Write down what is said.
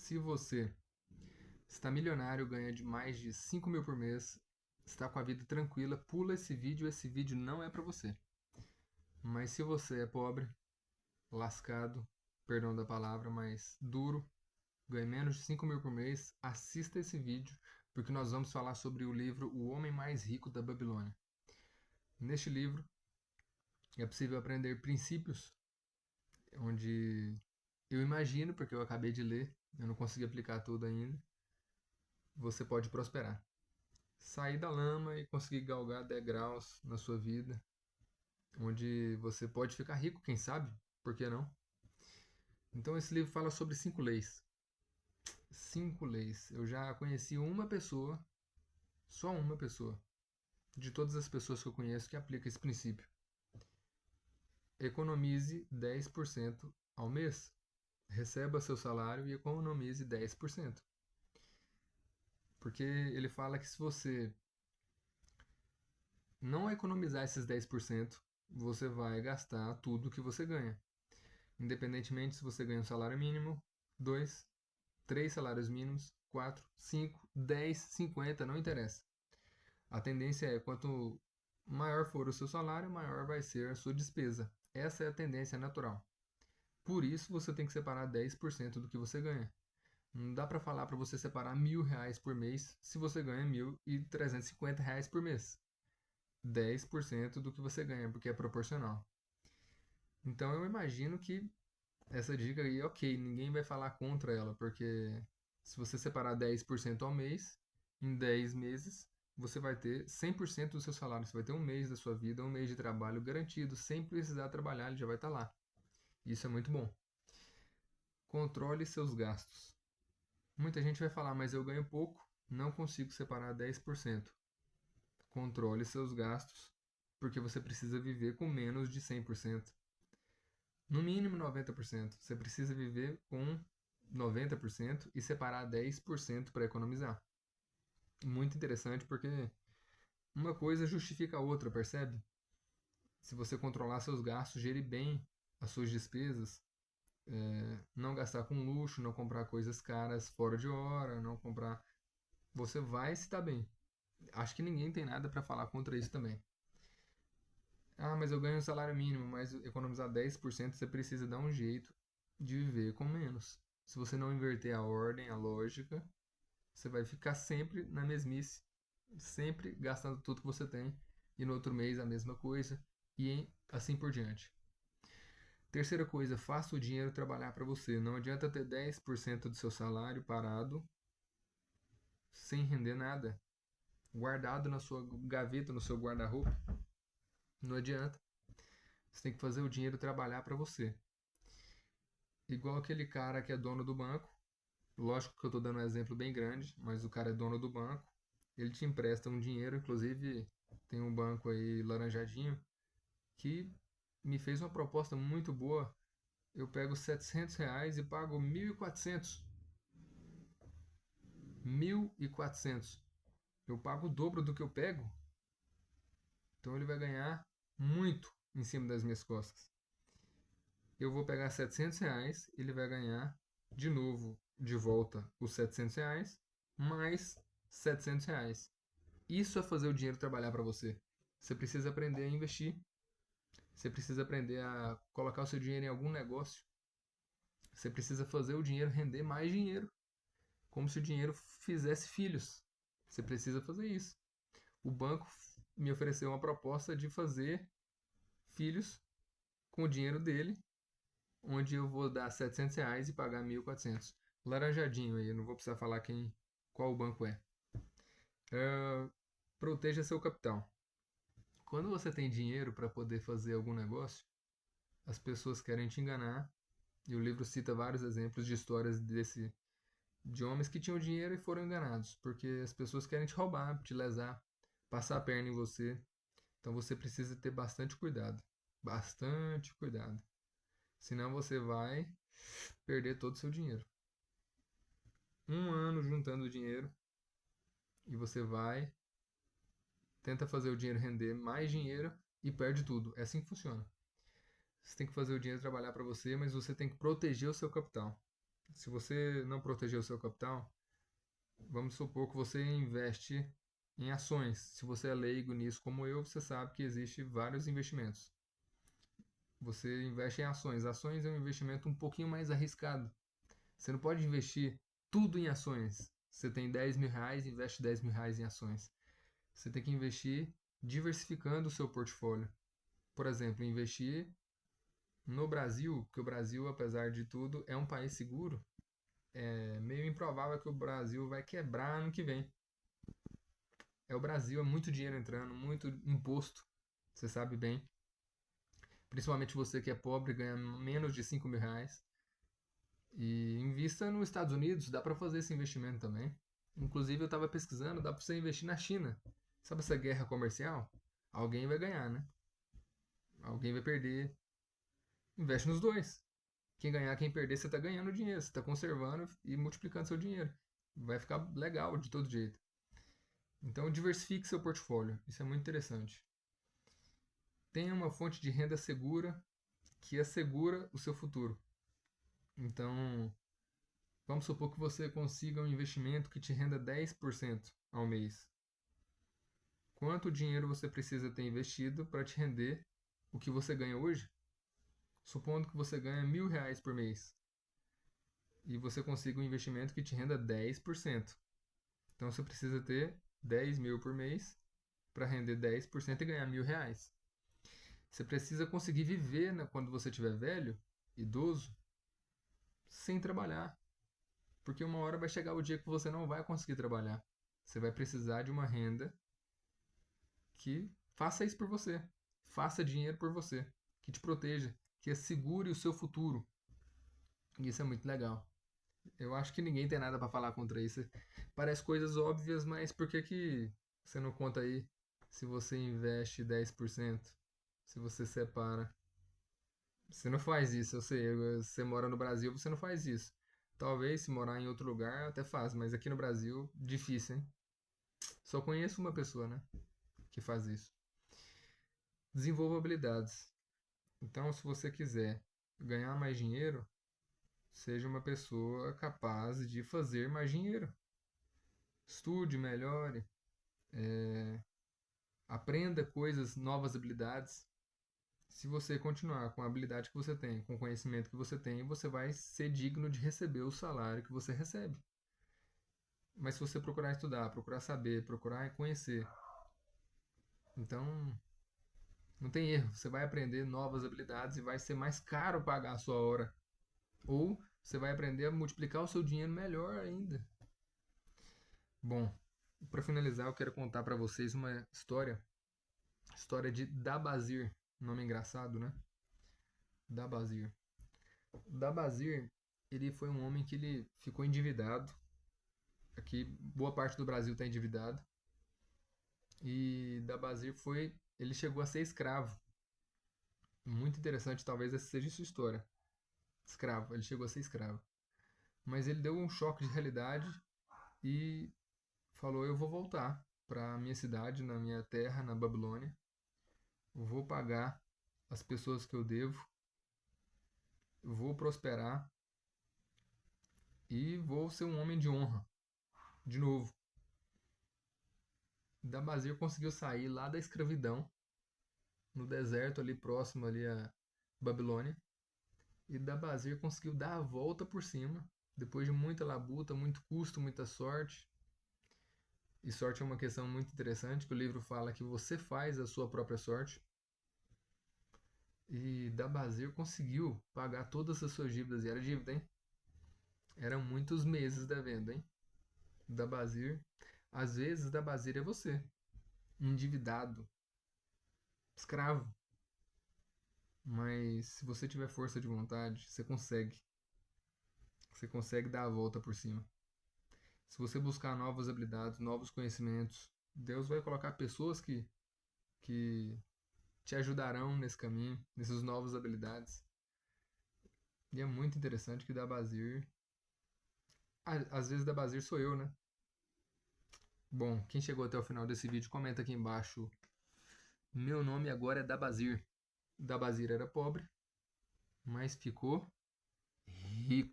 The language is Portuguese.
Se você está milionário, ganha de mais de 5 mil por mês, está com a vida tranquila, pula esse vídeo não é para você. Mas se você é pobre, lascado, perdão da palavra, mas duro, ganha menos de 5 mil por mês, assista esse vídeo, porque nós vamos falar sobre o livro O Homem Mais Rico da Babilônia. Neste livro é possível aprender princípios onde eu imagino, porque eu acabei de ler, eu não consegui aplicar tudo ainda, você pode prosperar. Sair da lama e conseguir galgar degraus na sua vida, onde você pode ficar rico, quem sabe? Por que não? Então esse livro fala sobre 5 leis. 5 leis. Eu já conheci uma pessoa, só uma pessoa, de todas as pessoas que eu conheço que aplica esse princípio. Economize 10% ao mês. Receba seu salário e economize 10%. Porque ele fala que se você não economizar esses 10%, você vai gastar tudo que você ganha. Independentemente se você ganha um salário mínimo, 2, 3 salários mínimos, 4, 5, 10, 50, não interessa. A tendência é quanto maior for o seu salário, maior vai ser a sua despesa. Essa é a tendência natural. Por isso você tem que separar 10% do que você ganha. Não dá para falar para você separar R$ 1.000 por mês se você ganha R$ 1.350 por mês. 10% do que você ganha, porque é proporcional. Então eu imagino que essa dica aí, ok, ninguém vai falar contra ela, porque se você separar 10% ao mês, em 10 meses, você vai ter 100% do seu salário. Você vai ter um mês da sua vida, um mês de trabalho garantido, sem precisar trabalhar, ele já vai estar lá. Isso é muito bom. Controle seus gastos. Muita gente vai falar, mas eu ganho pouco, não consigo separar 10%. Controle seus gastos, porque você precisa viver com menos de 100%. No mínimo 90%. Você precisa viver com 90% e separar 10% para economizar. Muito interessante porque uma coisa justifica a outra, percebe? Se você controlar seus gastos, gerir bem as suas despesas, não gastar com luxo, não comprar coisas caras fora de hora, não comprar. Você vai se dar bem. Acho que ninguém tem nada para falar contra isso também. Ah, mas eu ganho um salário mínimo, mas economizar 10% você precisa dar um jeito de viver com menos. Se você não inverter a ordem, a lógica, você vai ficar sempre na mesmice, sempre gastando tudo que você tem, e no outro mês a mesma coisa, e assim por diante. Terceira coisa, faça o dinheiro trabalhar para você. Não adianta ter 10% do seu salário parado, sem render nada, guardado na sua gaveta, no seu guarda-roupa. Não adianta. Você tem que fazer o dinheiro trabalhar para você. Igual aquele cara que é dono do banco. Lógico que eu estou dando um exemplo bem grande, mas o cara é dono do banco. Ele te empresta um dinheiro, inclusive tem um banco aí laranjadinho que me fez uma proposta muito boa. Eu pego R$ 700 e pago 1.400. 1.400. Eu pago o dobro do que eu pego. Então ele vai ganhar muito em cima das minhas costas. Eu vou pegar R$ 700, ele vai ganhar de novo, de volta, os R$ 700, mais R$ 700. Isso é fazer o dinheiro trabalhar para você. Você precisa aprender a investir. Você precisa aprender a colocar o seu dinheiro em algum negócio. Você precisa fazer o dinheiro render mais dinheiro. Como se o dinheiro fizesse filhos. Você precisa fazer isso. O banco me ofereceu uma proposta de fazer filhos com o dinheiro dele, onde eu vou dar R$ 700 e pagar 1.400. Laranjadinho aí, eu não vou precisar falar qual o banco é. Proteja seu capital. Quando você tem dinheiro para poder fazer algum negócio, as pessoas querem te enganar. E o livro cita vários exemplos de histórias de homens que tinham dinheiro e foram enganados, porque as pessoas querem te roubar, te lesar, passar a perna em você. Então você precisa ter bastante cuidado. Bastante cuidado. Senão você vai perder todo o seu dinheiro. Um ano juntando dinheiro e você vai, tenta fazer o dinheiro render mais dinheiro e perde tudo. É assim que funciona. Você tem que fazer o dinheiro trabalhar para você, mas você tem que proteger o seu capital. Se você não proteger o seu capital, vamos supor que você investe em ações. Se você é leigo nisso como eu, você sabe que existe vários investimentos. Você investe em ações. Ações é um investimento um pouquinho mais arriscado. Você não pode investir tudo em ações. Você tem R$ 10.000, investe R$ 10.000 em ações. Você tem que investir diversificando o seu portfólio. Por exemplo, investir no Brasil, porque o Brasil, apesar de tudo, é um país seguro. É meio improvável que o Brasil vai quebrar ano que vem. É o Brasil, é muito dinheiro entrando, muito imposto. Você sabe bem. Principalmente você que é pobre, ganha menos de R$ 5.000. E invista nos Estados Unidos, dá para fazer esse investimento também. Inclusive, eu estava pesquisando, dá para você investir na China. Sabe essa guerra comercial? Alguém vai ganhar, né? Alguém vai perder. Investe nos dois. Quem ganhar, quem perder, você está ganhando dinheiro. Você está conservando e multiplicando seu dinheiro. Vai ficar legal de todo jeito. Então, diversifique seu portfólio. Isso é muito interessante. Tenha uma fonte de renda segura que assegura o seu futuro. Então, vamos supor que você consiga um investimento que te renda 10% ao mês. Quanto dinheiro você precisa ter investido para te render o que você ganha hoje? Supondo que você ganha R$ 1.000 por mês e você consiga um investimento que te renda 10%. Então você precisa ter 10 mil por mês para render 10% e ganhar R$ 1.000. Você precisa conseguir viver quando você estiver velho, idoso, sem trabalhar. Porque uma hora vai chegar o dia que você não vai conseguir trabalhar. Você vai precisar de uma renda que faça isso por você. Faça dinheiro por você. Que te proteja. Que assegure o seu futuro. E isso é muito legal. Eu acho que ninguém tem nada para falar contra isso. Parece coisas óbvias, mas por que que você não conta aí se você investe 10%? Se você separa. Você não faz isso, eu sei. Você mora no Brasil, você não faz isso. Talvez se morar em outro lugar até faz, mas aqui no Brasil, difícil, hein? Só conheço uma pessoa, né, que faz isso. Desenvolva habilidades. Então, se você quiser ganhar mais dinheiro, seja uma pessoa capaz de fazer mais dinheiro. Estude, melhore, aprenda coisas, novas habilidades. Se você continuar com a habilidade que você tem, com o conhecimento que você tem, você vai ser digno de receber o salário que você recebe. Mas se você procurar estudar, procurar saber, procurar conhecer, então não tem erro. Você vai aprender novas habilidades e vai ser mais caro pagar a sua hora. Ou você vai aprender a multiplicar o seu dinheiro melhor ainda. Bom, para finalizar, eu quero contar para vocês uma história. História de Dabazir. Nome engraçado, né? Dabazir. Dabazir, ele foi um homem que ele ficou endividado. Aqui, boa parte do Brasil está endividado. E Dabazir foi... Ele chegou a ser escravo. Muito interessante, talvez essa seja a sua história. Escravo, ele chegou a ser escravo. Mas ele deu um choque de realidade e falou: eu vou voltar para a minha cidade, na minha terra, na Babilônia. Vou pagar as pessoas que eu devo, vou prosperar e vou ser um homem de honra, de novo. Dabazir conseguiu sair lá da escravidão, no deserto ali próximo ali a Babilônia, e Dabazir conseguiu dar a volta por cima, depois de muita labuta, muito custo, muita sorte. E sorte é uma questão muito interessante, que o livro fala que você faz a sua própria sorte. E Dabazir conseguiu pagar todas as suas dívidas. E era dívida, hein? Eram muitos meses devendo, hein? Dabazir. Às vezes, Dabazir é você. Endividado. Escravo. Mas se você tiver força de vontade, você consegue. Você consegue dar a volta por cima. Se você buscar novas habilidades, novos conhecimentos, Deus vai colocar pessoas que te ajudarão nesse caminho, nessas novas habilidades. E é muito interessante que Dabazir. Às vezes Dabazir sou eu, né? Bom, quem chegou até o final desse vídeo, comenta aqui embaixo. Meu nome agora é Dabazir. Dabazir era pobre, mas ficou rico.